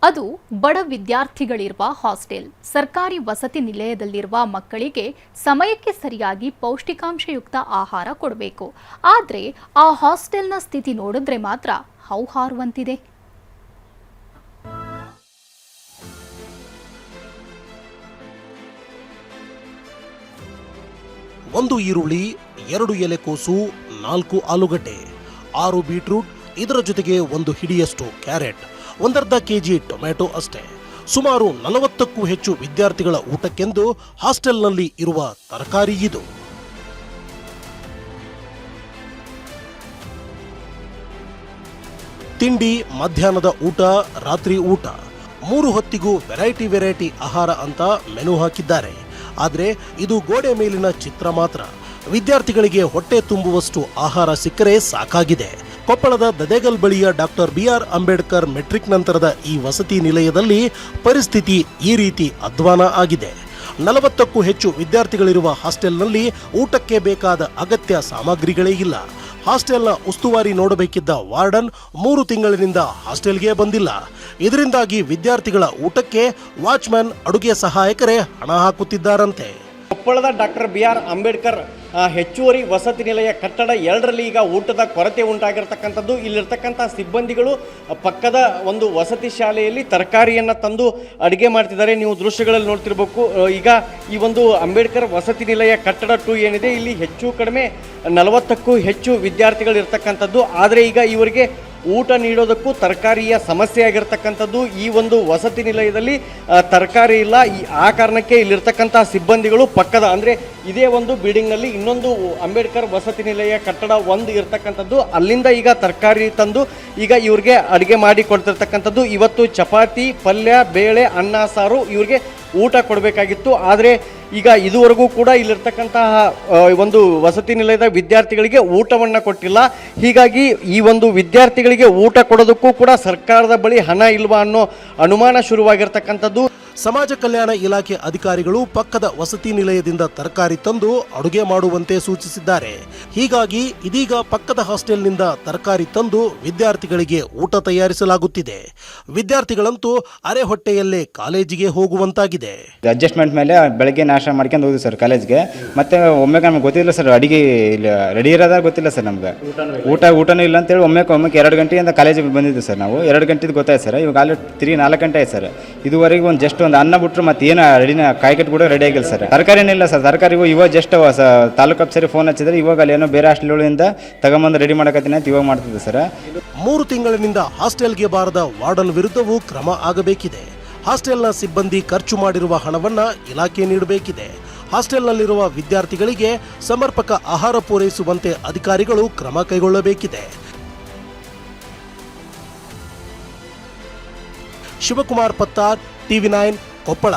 ಅದು ಬಡ ವಿದ್ಯಾರ್ಥಿಗಳಿರುವ ಹಾಸ್ಟೆಲ್. ಸರ್ಕಾರಿ ವಸತಿ ನಿಲಯದಲ್ಲಿರುವ ಮಕ್ಕಳಿಗೆ ಸಮಯಕ್ಕೆ ಸರಿಯಾಗಿ ಪೌಷ್ಟಿಕಾಂಶಯುಕ್ತ ಆಹಾರ ಕೊಡಬೇಕು. ಆದರೆ ಆ ಹಾಸ್ಟೆಲ್ನ ಸ್ಥಿತಿ ನೋಡಿದ್ರೆ ಮಾತ್ರ ಹೌಹಾರುವಂತಿದೆ. ಒಂದು ಈರುಳ್ಳಿ, 2 ಎಲೆಕೋಸು, 4 ಆಲೂಗಡ್ಡೆ, 6 ಬೀಟ್ರೂಟ್, ಇದರ ಜೊತೆಗೆ 1 ಹಿಡಿಯಷ್ಟು ಕ್ಯಾರೆಟ್, 1/2 ಕೆಜಿ ಟೊಮ್ಯಾಟೊ ಅಷ್ಟೇ. ಸುಮಾರು 40ಕ್ಕೂ ಹೆಚ್ಚು ವಿದ್ಯಾರ್ಥಿಗಳ ಊಟಕ್ಕೆಂದು ಹಾಸ್ಟೆಲ್ನಲ್ಲಿ ಇರುವ ತರಕಾರಿ ಇದು. ತಿಂಡಿ, ಮಧ್ಯಾಹ್ನದ ಊಟ, ರಾತ್ರಿ ಊಟ 3 ಹೊತ್ತಿಗೂ ವೆರೈಟಿ ಆಹಾರ ಅಂತ ಮೆನು ಹಾಕಿದ್ದಾರೆ. ಆದರೆ ಇದು ಗೋಡೆ ಮೇಲಿನ ಚಿತ್ರ ಮಾತ್ರ. ವಿದ್ಯಾರ್ಥಿಗಳಿಗೆ ಹೊಟ್ಟೆ ತುಂಬುವಷ್ಟು ಆಹಾರ ಸಿಕ್ಕರೆ ಸಾಕಾಗಿದೆ. ಕೊಪ್ಪಳದ ದದೇಗಲ್ ಬಳಿಯ ಡಾಕ್ಟರ್ ಬಿಆರ್ ಅಂಬೇಡ್ಕರ್ ಮೆಟ್ರಿಕ್ ನಂತರದ ಈ ವಸತಿ ನಿಲಯದಲ್ಲಿ ಪರಿಸ್ಥಿತಿ ಈ ರೀತಿ ಅಧ್ವಾನ ಆಗಿದೆ. 40ಕ್ಕೂ ಹೆಚ್ಚು ವಿದ್ಯಾರ್ಥಿಗಳಿರುವ ಹಾಸ್ಟೆಲ್ನಲ್ಲಿ ಊಟಕ್ಕೆ ಬೇಕಾದ ಅಗತ್ಯ ಸಾಮಗ್ರಿಗಳೇ ಇಲ್ಲ. ಹಾಸ್ಟೆಲ್ನ ಉಸ್ತುವಾರಿ ನೋಡಬೇಕಿದ್ದ ವಾರ್ಡನ್ 3 ತಿಂಗಳಿನಿಂದ ಹಾಸ್ಟೆಲ್ಗೆ ಬಂದಿಲ್ಲ. ಇದರಿಂದಾಗಿ ವಿದ್ಯಾರ್ಥಿಗಳ ಊಟಕ್ಕೆ ವಾಚ್ಮ್ಯಾನ್, ಅಡುಗೆ ಸಹಾಯಕರೇ ಹಣ ಹಾಕುತ್ತಿದ್ದಾರಂತೆ. ಕೊಪ್ಪಳದ ಡಾಕ್ಟರ್ ಬಿಆರ್ ಅಂಬೇಡ್ಕರ್ ಹೆಚ್ಚುವರಿ ವಸತಿ ನಿಲಯ ಕಟ್ಟಡ 2ರಲ್ಲಿ ಈಗ ಊಟದ ಕೊರತೆ ಉಂಟಾಗಿರ್ತಕ್ಕಂಥದ್ದು. ಇಲ್ಲಿರ್ತಕ್ಕಂಥ ಸಿಬ್ಬಂದಿಗಳು ಪಕ್ಕದ ಒಂದು ವಸತಿ ಶಾಲೆಯಲ್ಲಿ ತರಕಾರಿಯನ್ನು ತಂದು ಅಡುಗೆ ಮಾಡ್ತಿದ್ದಾರೆ. ನೀವು ದೃಶ್ಯಗಳಲ್ಲಿ ನೋಡ್ತಿರ್ಬೇಕು. ಈಗ ಈ ಒಂದು ಅಂಬೇಡ್ಕರ್ ವಸತಿ ನಿಲಯ ಕಟ್ಟಡ 2 ಏನಿದೆ, ಇಲ್ಲಿ ಹೆಚ್ಚು ಕಡಿಮೆ 40ಕ್ಕೂ ಹೆಚ್ಚು ವಿದ್ಯಾರ್ಥಿಗಳು ಇರ್ತಕ್ಕಂಥದ್ದು. ಆದರೆ ಈಗ ಇವರಿಗೆ ಊಟ ನೀಡೋದಕ್ಕೂ ತರಕಾರಿಯ ಸಮಸ್ಯೆ ಆಗಿರ್ತಕ್ಕಂಥದ್ದು. ಈ ಒಂದು ವಸತಿ ನಿಲಯದಲ್ಲಿ ತರಕಾರಿ ಇಲ್ಲ. ಆ ಕಾರಣಕ್ಕೆ ಇಲ್ಲಿರ್ತಕ್ಕಂಥ ಸಿಬ್ಬಂದಿಗಳು ಪಕ್ಕದ ಅಂದರೆ ಇದೇ ಒಂದು ಬಿಲ್ಡಿಂಗ್ನಲ್ಲಿ ಇನ್ನೊಂದು ಅಂಬೇಡ್ಕರ್ ವಸತಿ ನಿಲಯ ಕಟ್ಟಡ 1 ಇರ್ತಕ್ಕಂಥದ್ದು, ಅಲ್ಲಿಂದ ಈಗ ತರಕಾರಿ ತಂದು ಈಗ ಇವ್ರಿಗೆ ಅಡುಗೆ ಮಾಡಿ ಕೊಡ್ತಿರ್ತಕ್ಕಂಥದ್ದು. ಇವತ್ತು ಚಪಾತಿ, ಪಲ್ಯ, ಬೇಳೆ, ಅನ್ನ, ಸಾರು ಇವ್ರಿಗೆ ಊಟ ಕೊಡಬೇಕಾಗಿತ್ತು. ಆದರೆ ಈಗ ಇದುವರೆಗೂ ಕೂಡ ಇಲ್ಲಿರ್ತಕ್ಕಂತಹ ಒಂದು ವಸತಿ ನಿಲಯದ ವಿದ್ಯಾರ್ಥಿಗಳಿಗೆ ಊಟವನ್ನು ಕೊಟ್ಟಿಲ್ಲ. ಹೀಗಾಗಿ ಈ ಒಂದು ವಿದ್ಯಾರ್ಥಿಗಳಿಗೆ ಊಟ ಕೊಡೋದಕ್ಕೂ ಕೂಡ ಸರ್ಕಾರದ ಬಳಿ ಹಣ ಇಲ್ವಾ ಅನ್ನೋ ಅನುಮಾನ ಶುರುವಾಗಿರ್ತಕ್ಕಂಥದ್ದು. ಸಮಾಜ ಕಲ್ಯಾಣ ಇಲಾಖೆ ಅಧಿಕಾರಿಗಳು ಪಕ್ಕದ ವಸತಿ ನಿಲಯದಿಂದ ತರಕಾರಿ ತಂದು ಅಡುಗೆ ಮಾಡುವಂತೆ ಸೂಚಿಸಿದ್ದಾರೆ. ಹೀಗಾಗಿ ಇದೀಗ ಪಕ್ಕದ ಹಾಸ್ಟೆಲ್ನಿಂದ ತರಕಾರಿ ತಂದು ವಿದ್ಯಾರ್ಥಿಗಳಿಗೆ ಊಟ ತಯಾರಿಸಲಾಗುತ್ತಿದೆ. ವಿದ್ಯಾರ್ಥಿಗಳಂತೂ ಅರೆ ಹೊಟ್ಟೆಯಲ್ಲೇ ಕಾಲೇಜಿಗೆ ಹೋಗುವಂತಾಗಿದೆ. ಅಡ್ಜಸ್ಟ್ಮೆಂಟ್ ಮೇಲೆ ಬೆಳಗ್ಗೆ ನಾಷ್ಟ ಮಾಡ್ಕೊಂಡು ಹೋದ್ವಿ ಸರ್ ಕಾಲೇಜ್ಗೆ. ಮತ್ತೆ ಒಮ್ಮೆ ನಮ್ಗೆ ಗೊತ್ತಿಲ್ಲ ಸರ್, ಅಡಿಗೆ ರೆಡಿ ಇರೋದಾಗ ಗೊತ್ತಿಲ್ಲ ಸರ್ ನಮ್ಗೆ. ಊಟನೂ ಇಲ್ಲ ಅಂತೇಳಿ ಒಮ್ಮೆ 2 ಗಂಟೆಯಿಂದ ಕಾಲೇಜಿಗೆ ಬಂದಿದ್ದೆ ಸರ್ ನಾವು. 2 ಗಂಟೆದು ಗೊತ್ತಾಯ್ತು ಸರ್. ಇವಾಗ ಅಲ್ಲಿ 4 ಗಂಟೆ ಆಯ್ತು ಸರ್. ಇದುವರೆಗೂ ಒಂದು ಅನ್ನ ಬಿಟ್ಟರು ಮತ್ತೆ ಏನು ರೆಡಿನ ಕಾಯ್ಕಟ್ಟು ಕೂಡ ರೆಡಿ ಆಗಿಲ್ಲ ಸರ್. ತರಕಾರಿನಿಲ್ಲ ಸರ್. ತರಕಾರಿಗೂ ಇವಾಗ ಜಸ್ಟ್ ತಾಲೂಕು ಅಫ್ಸರಿ ಫೋನ್ ಹಚ್ಚಿದ್ರೆ ಇವಾಗ ಅಲ್ಲಿ ಏನೋ ಬೇರೆ ಹಾಸ್ಟೆಲ್ಗಳಿಂದ ತಗೊಂಬಂದು ರೆಡಿ ಮಾಡಕತ್ತೀನಿ ಅಂತ ಇವಾಗ ಮಾಡ್ತಿದ್ದೆ ಸರ್. 3 ತಿಂಗಳಿನಿಂದ ಹಾಸ್ಟೆಲ್ಗೆ ಬಾರದ ವಾರ್ಡನ್ ವಿರುದ್ಧವೂ ಕ್ರಮ ಆಗಬೇಕಿದೆ. ಹಾಸ್ಟೆಲ್ನ ಸಿಬ್ಬಂದಿ ಖರ್ಚು ಮಾಡಿರುವ ಹಣವನ್ನ ಇಲಾಖೆ ನೀಡಬೇಕಿದೆ. ಹಾಸ್ಟೆಲ್ನಲ್ಲಿರುವ ವಿದ್ಯಾರ್ಥಿಗಳಿಗೆ ಸಮರ್ಪಕ ಆಹಾರ ಪೂರೈಸುವಂತೆ ಅಧಿಕಾರಿಗಳು ಕ್ರಮ ಕೈಗೊಳ್ಳಬೇಕಿದೆ. ಶಿವಕುಮಾರ್ ಪತ್ತಾರ್, TV9 ಕೊಪ್ಪಳ.